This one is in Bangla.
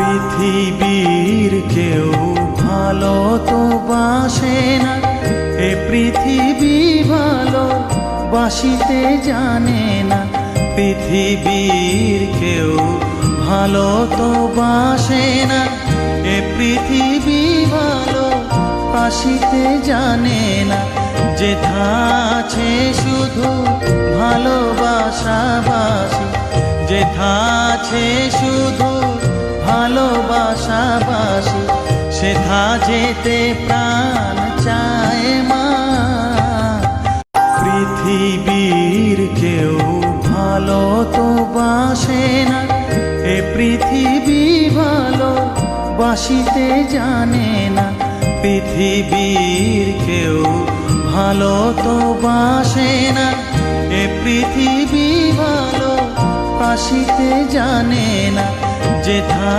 পৃথিবীর কেউ ভালো তো বাসে না, এ পৃথিবী ভালো বাসিতে জানে না। পৃথিবীর কেউ ভালো তো বাসে না, এ পৃথিবী ভালো বাসিতে জানে না। যেথা আছে শুধু ভালোবাসাবাসি, যেথা আছে শুধু ভালোবাসাবাসি, সেথা যেতে প্রাণ চায় মা। পৃথিবীর কেউ ভালো তো বাসে না, এ পৃথিবী ভালো বাসিতে জানে না। পৃথিবীর কেউ ভালো তো বাসে না, এ পৃথিবী ভালো বাসিতে জানে না। যেথা